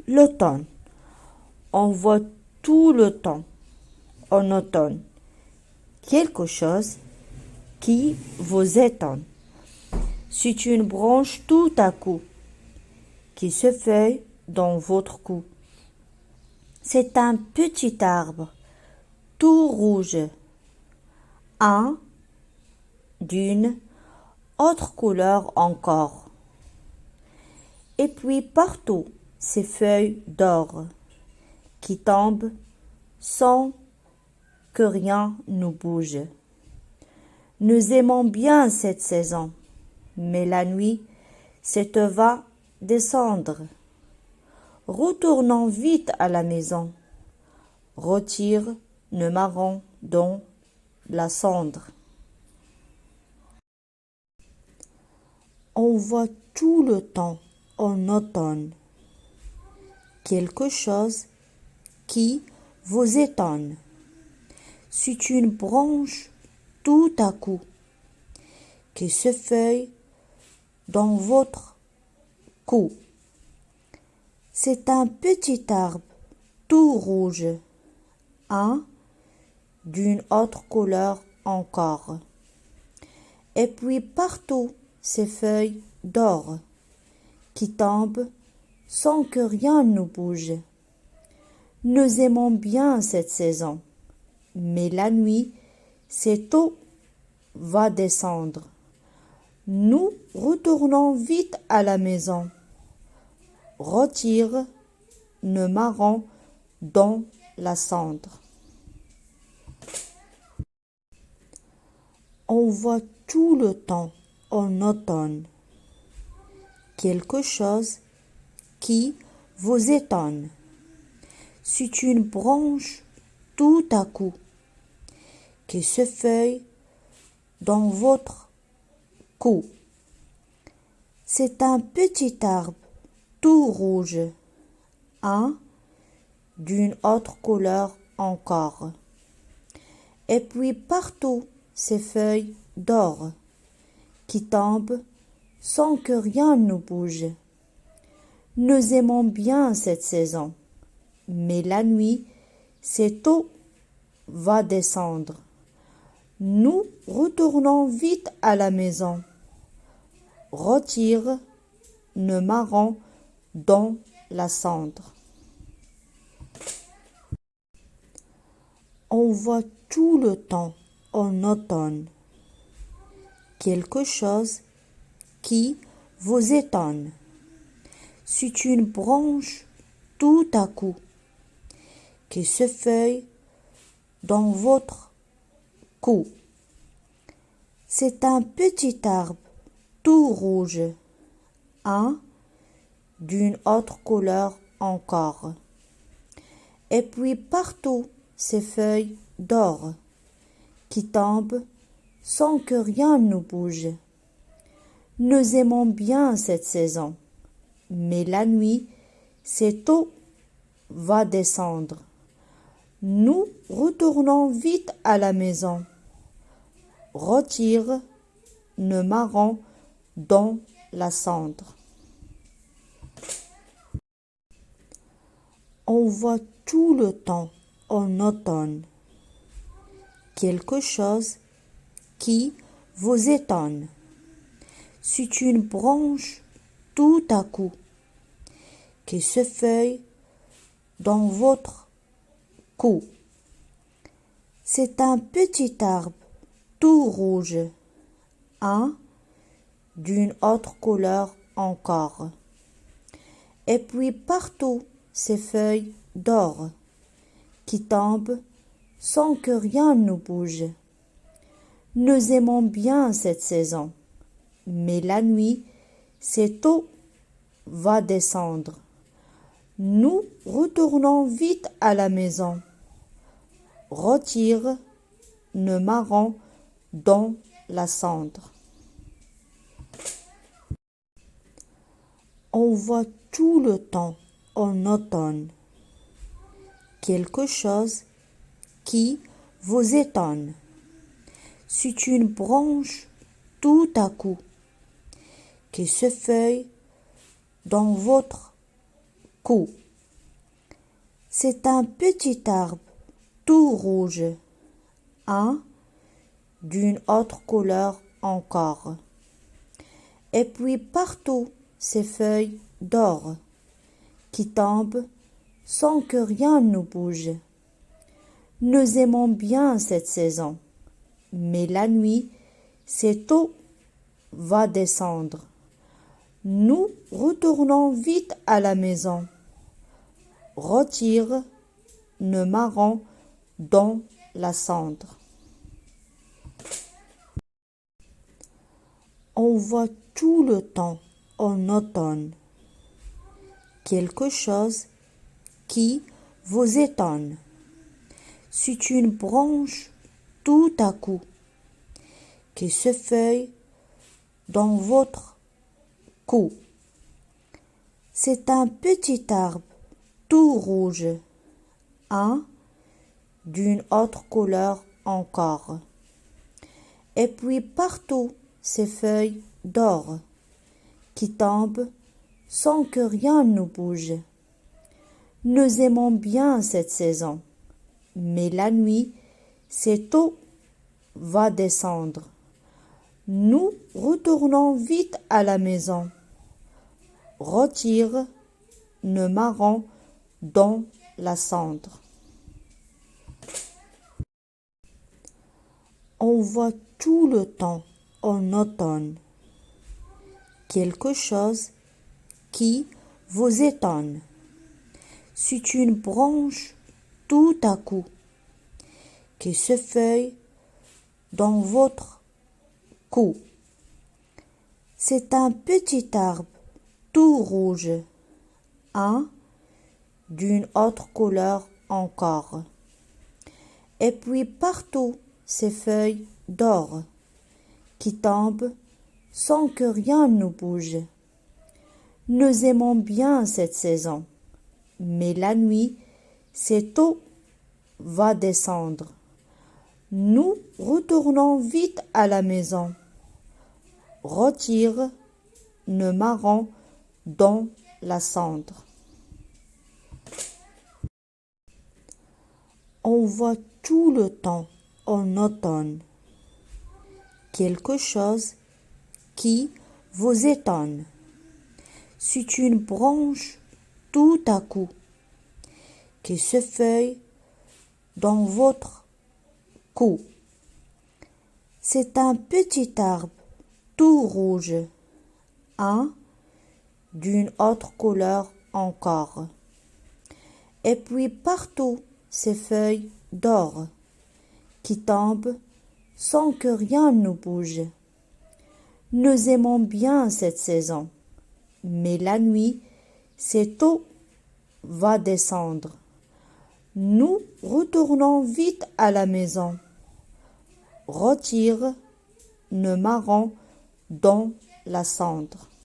L'automne. On voit tout le temps en automne quelque chose qui vous étonne. C'est une branche tout à coup qui se feuille dans votre cou. C'est un petit arbre tout rouge, un d'une autre couleur encore. Et puis partout, ces feuilles d'or qui tombent sans que rien ne bouge. Nous aimons bien cette saison, mais la nuit, c'est va descendre. Retournons vite à la maison. Retire le marron dans la cendre. On voit tout le temps en automne quelque chose qui vous étonne. C'est une branche tout à coup qui se feuille dans votre cou. C'est un petit arbre tout rouge, un d'une autre couleur encore. Et puis partout ces feuilles d'or qui tombent sans que rien ne bouge. Nous aimons bien cette saison, mais la nuit, cette eau va descendre. Nous retournons vite à la maison. Retire le marron dans la cendre. On voit tout le temps en automne quelque chose qui vous étonne. C'est une branche tout à coup qui se feuille dans votre cou. C'est un petit arbre tout rouge, un d'une autre couleur encore. Et puis partout ces feuilles d'or qui tombent sans que rien ne bouge. Nous aimons bien cette saison, mais la nuit, cette eau va descendre. Nous retournons vite à la maison. Retire le marron dans la cendre. On voit tout le temps en automne quelque chose qui vous étonne. C'est une branche tout à coup qui se feuille dans votre cou. C'est un petit arbre tout rouge, un d'une autre couleur encore. Et puis partout ces feuilles d'or qui tombent sans que rien ne bouge. Nous aimons bien cette saison, mais la nuit, cette eau va descendre. Nous retournons vite à la maison. Retire le marron dans la cendre. On voit tout le temps en automne quelque chose qui vous étonne. C'est une branche tout à coup qui se feuille dans votre cou. C'est un petit arbre tout rouge, un d'une autre couleur encore. Et puis partout ces feuilles d'or qui tombent sans que rien ne bouge. Nous aimons bien cette saison, mais la nuit, cette eau va descendre. Nous retournons vite à la maison. Retire le marron dans la cendre. On voit tout le temps en automne quelque chose qui vous étonne. C'est une branche tout à coup qui se feuille dans votre cou. C'est un petit arbre tout rouge, un d'une autre couleur encore. Et puis partout ces feuilles d'or qui tombent sans que rien ne bouge. Nous aimons bien cette saison, mais la nuit, cette eau va descendre. Nous retournons vite à la maison. Retire nos marrons dans la cendre. On voit tout le temps en automne quelque chose qui vous étonne. C'est une branche tout à coup qui se feuille dans votre cou. C'est un petit arbre tout rouge, un d'une autre couleur encore. Et puis partout ces feuilles d'or qui tombent sans que rien ne bouge. Nous aimons bien cette saison, mais la nuit, cette eau va descendre. Nous retournons vite à la maison. Retire nos marrons dans la cendre. On voit tout le temps en automne quelque chose qui vous étonne. C'est une branche tout à coup qui se feuille dans votre cou. C'est un petit arbre tout rouge, un d'une autre couleur encore. Et puis partout ces feuilles d'or qui tombent sans que rien ne bouge. Nous aimons bien cette saison, mais la nuit, cette eau va descendre. Nous retournons vite à la maison. Retire nos marrons dans la cendre. On voit tout le temps en automne quelque chose qui vous étonne. C'est une branche tout à coup qui se feuille dans votre cou. C'est un petit arbre tout rouge, un d'une autre couleur encore. Et puis partout ces feuilles d'or qui tombent sans que rien ne bouge. Nous aimons bien cette saison, mais la nuit, cette eau va descendre. Nous retournons vite à la maison. Retire nos marrons dans la cendre.